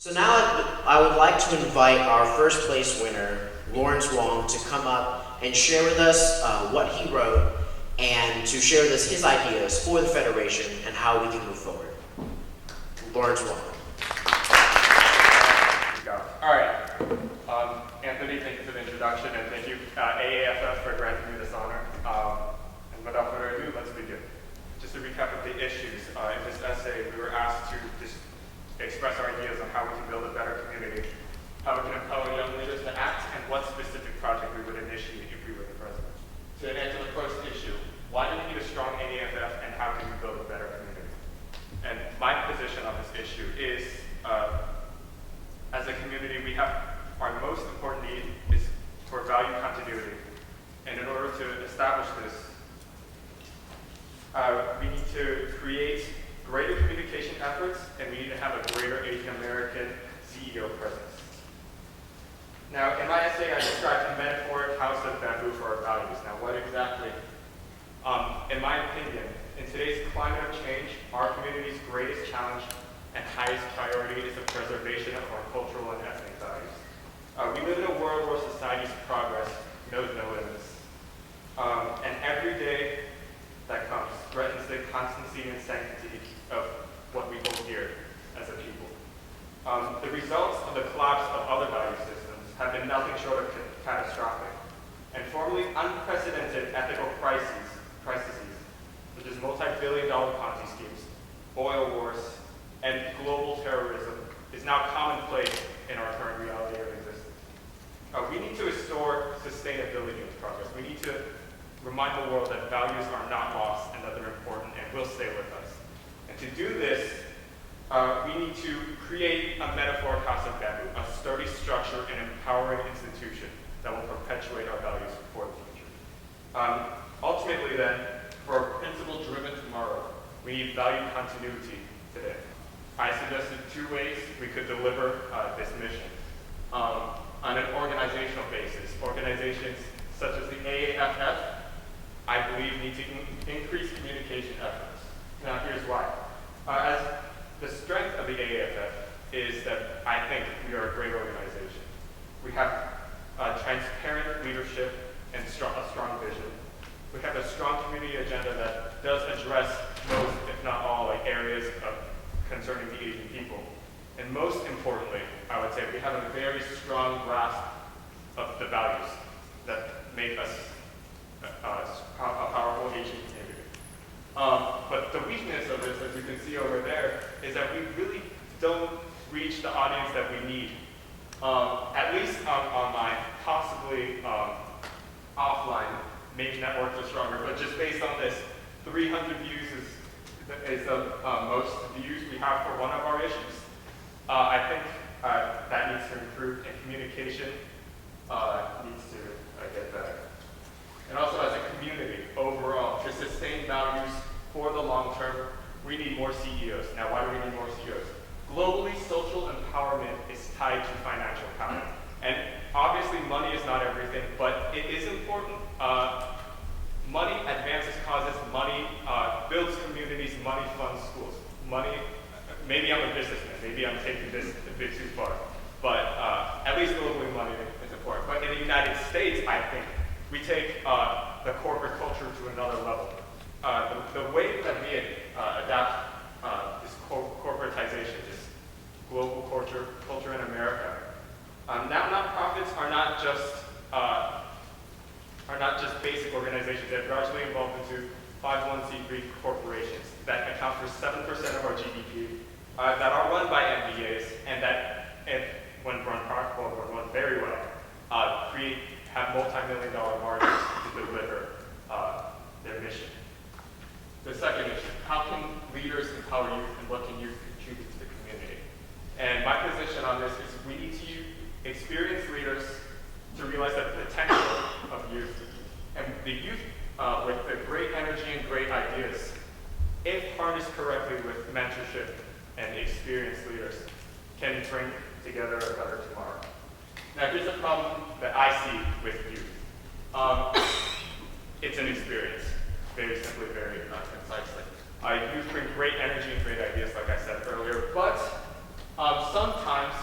So now I would like to invite our first place winner, Wong, to come up and share with us what he wrote and to share with us his ideas for the Federation and how we can move forward. Wong. All right. Anthony, thank you for the introduction, and thank you, AAFF, for granting me this honor. And without further ado, let's begin. Just to recap of the issues, in this essay, we were asked to just express our ideas on how we can build a better community, how we can empower young leaders to act, and what specific project we would initiate if we were the president. To answer the first issue, why do we need a strong AAFF, and how can we build a better community? And my position on this issue is, as a community, we have our most important need is for value continuity. And in order to establish this, we need to create greater communication efforts, and we need to have a greater Asian American CEO presence. Now, in my essay, I described a metaphoric house of bamboo for our values. Now, what exactly? In my opinion, in today's climate of change, our community's greatest challenge and highest priority is the preservation of our cultural and ethnic values. We live in a world where society's progress knows no limits. And every day that comes threatens the constancy and sanctity of what we hold dear as a people. The results of the collapse of other value systems have been nothing short of catastrophic, and formerly unprecedented ethical crises, such as multi-billion-dollar Ponzi schemes, oil wars, and global terrorism, is now commonplace in our current reality of existence. We need to restore sustainability of progress. We need to remind the world that values are not lost and that they're important and will stay with us. And to do this, we need to create a metaphoric house of bamboo, a sturdy structure and empowering institution that will perpetuate our values for the future. Ultimately then, for a principle-driven tomorrow, we need value continuity today. I suggested 2 ways we could deliver this mission. On an organizational basis, organizations such as the AAFF, I believe, need to increase communication efforts. Now, here's why. As the strength of the AAFF is that I think we are a great organization. We have transparent leadership and a strong vision. We have a strong community agenda that does address most, if not all, areas concerning the Asian people. And most importantly, I would say we have a very strong grasp of the values that make us a powerful Asian community. But the weakness of this, as you can see over there, is that we really don't reach the audience that we need. At least online, possibly offline, maybe networks are stronger, but just based on this, 300 views is the most views we have for one of our issues. I think that needs to improve, and communication needs to get better. And also as a community, overall, to sustain values for the long term, we need more CEOs. Now, why do we need more CEOs? Globally, social empowerment is tied to financial power. And obviously, money is not everything, but it is important. Money advances causes, money builds communities, money funds schools. Money, maybe I'm a businessman, maybe I'm taking this a bit too far, but at least globally money is important. But in the United States, I think, we take the corporate culture to another level. The way that we adapt this corporatization, this global culture in America, now nonprofits are not just basic organizations. They're largely involved into 501c3 corporations that account for 7% of our GDP, that are run by MBAs, and that, when run very well, have multi-million-dollar margins to deliver their mission. The second issue, how can leaders empower youth, and what can youth contribute to the community? And my position on this is we need to experience leaders to realize the potential of youth. And the youth, with the great energy and great ideas, if harnessed correctly with mentorship and experienced leaders, can bring together a better tomorrow. Now, here's a problem that I see with youth. It's an experience, very simply, very concisely. Youth bring great energy and great ideas, like I said earlier, but sometimes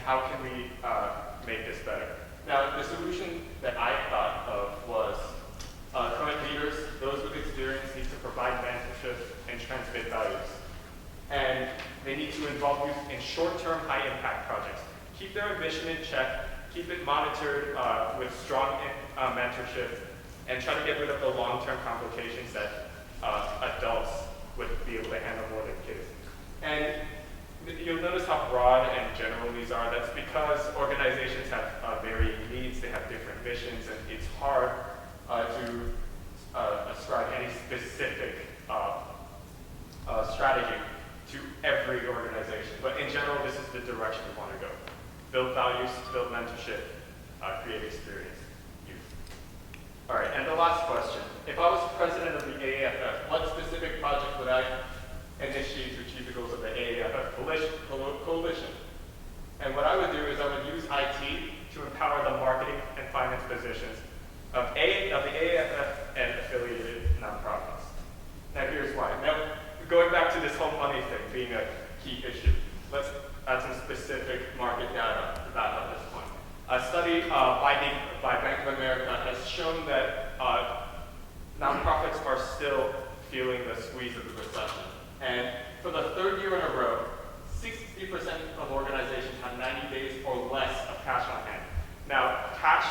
how can we make this better? Now, the solution that I thought of was current leaders, those with experience, need to provide mentorship and transmit values. And they need to involve youth in short-term, high-impact projects. Keep their ambition in check, keep it monitored with strong mentorship, and try to get rid of the long-term complications that adults would be able to handle more than kids. And you'll notice how broad and general these are. That's because organizations have varying needs, they have different missions, and it's hard to ascribe any specific strategy to every organization. But in general, this is the direction we want to go. Build values, build mentorship, create experience, youth. All right, and the last question. If I was president of the AAFF, what specific project would I initiate to achieve the goals of the AAFF coalition? And what I would do is I would use IT to empower the marketing and finance positions of the AAFF and affiliated nonprofits. Now here's why. Now, going back to this whole money thing being a key issue, let's add some specific market data to back up this point. A study by Bank of America has shown that nonprofits are still feeling the squeeze of the recession. And for the third year in a row, 60% of organizations have 90 days or less of cash on hand. Now, cash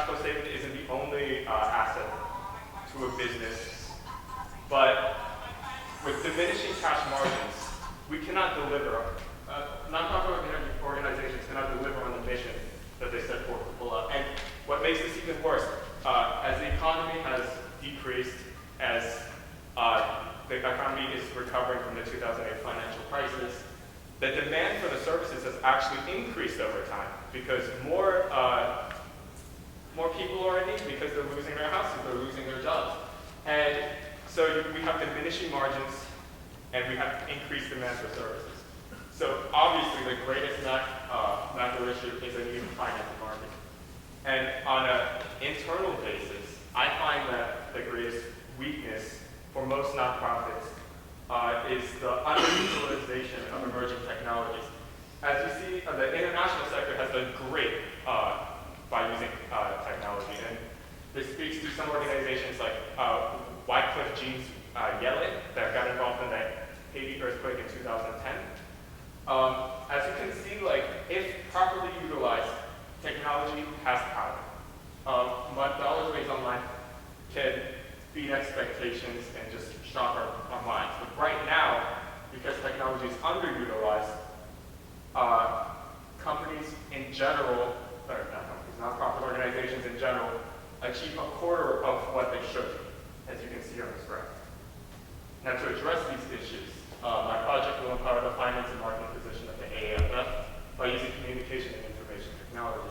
flow statement isn't the only asset to a business, but with diminishing cash margins, we cannot deliver. Nonprofit organizations cannot deliver on the mission that they set forth to pull up. And what makes this even worse, as the economy has decreased, as the economy is recovering from the 2008 financial crisis, the demand for the services has actually increased over time because more people are in need because they're losing their houses, they're losing their jobs. And so we have diminishing margins and we have increased demand for services. So obviously the greatest macro issue is a new financial market. And on an internal basis, I find that the greatest weakness for most nonprofits is the underutilization of emerging technologies. As you see, the international sector has done great by using technology. And this speaks to some organizations like Wycliffe Jeans Yellen that got involved in the Haiti earthquake in 2010. As you can see, if properly utilized, technology has power. Dollars raised online can beat expectations and just shock our minds. But right now, because technology is underutilized, companies in general, or not companies, nonprofit organizations in general, achieve a quarter of what they should, as you can see on this graph. Now, to address these issues, my project will empower the finance and marketing position of the AAFF by using communication and information technology.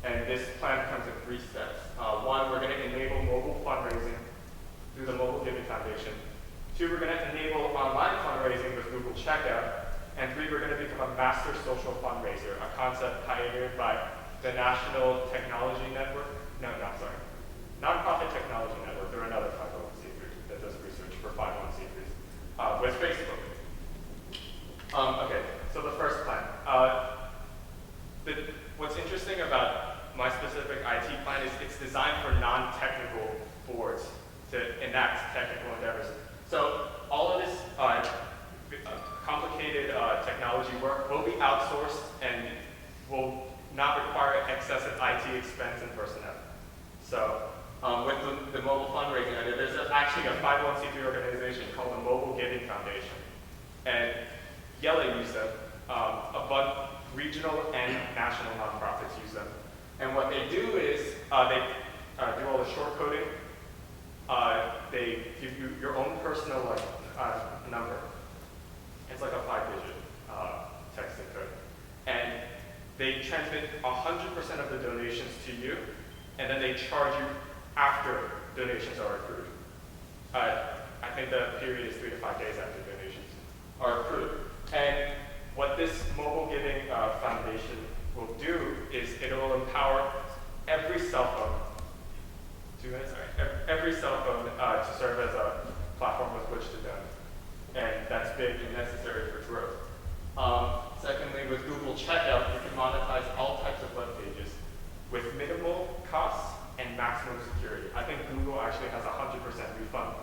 And this plan comes in 3 steps. One, we're going to enable mobile fundraising through the Mobile Giving Foundation. 2, we're going to enable online fundraising with Google Checkout. And 3, we're going to become a master social fundraiser, a concept pioneered by the National Technology Network. Nonprofit Technology Network. They're another 501c3 that does research for 501c3s with Facebook. Okay, so the first plan. What's interesting about my specific IT plan is it's designed for non-technical boards to enact technical endeavors. So all of this complicated technology work will be outsourced and will not require excessive IT expense and personnel. So with the mobile fundraising idea, there's actually a 501c3 organization called the Mobile Giving Foundation. And Yellen used them. A bunch regional and national nonprofits use them. And what they do is they do all the short coding. They give you your own personal number. It's like a 5-digit texting code. And they transmit 100% of the donations to you, and then they charge you after donations are accrued. I think the period is 3 to 5 days after donations are accrued. And what this Mobile Giving Foundation will do is it will empower every cell phone, 2 minutes, sorry, every cell phone to serve as a platform with which to donate. And that's big and necessary for growth. Secondly, with Google Checkout, you can monetize all types of web pages with minimal costs and maximum security. I think Google actually has a 100% refund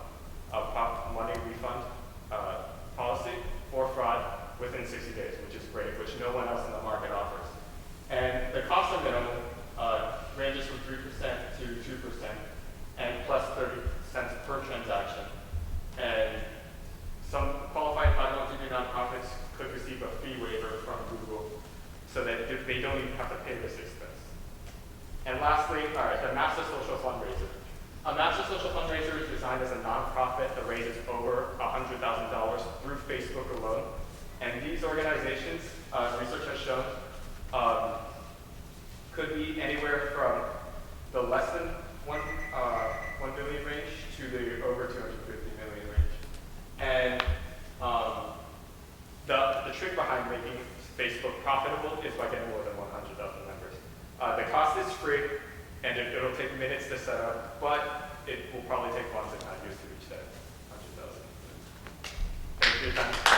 money refund policy for fraud within 60 days, which is great, which no one else in the market offers. And the cost of minimum ranges from 3% to 2% and plus 30 cents per transaction. And some qualified 501(c)(3) nonprofits could receive a fee waiver from Google so that they don't even have to pay this expense. And lastly, the Master Social Fundraiser. A Master Social Fundraiser is designed as a nonprofit that raises over $100,000 through Facebook alone. And these organizations, research has shown, could be anywhere from the less than 1 billion range to the over 250 million range. And the trick behind making Facebook profitable is by getting more than 100,000 members. The cost is free, and it'll take minutes to set up, but it will probably take months if not years to reach that 100,000. Thank you for your time.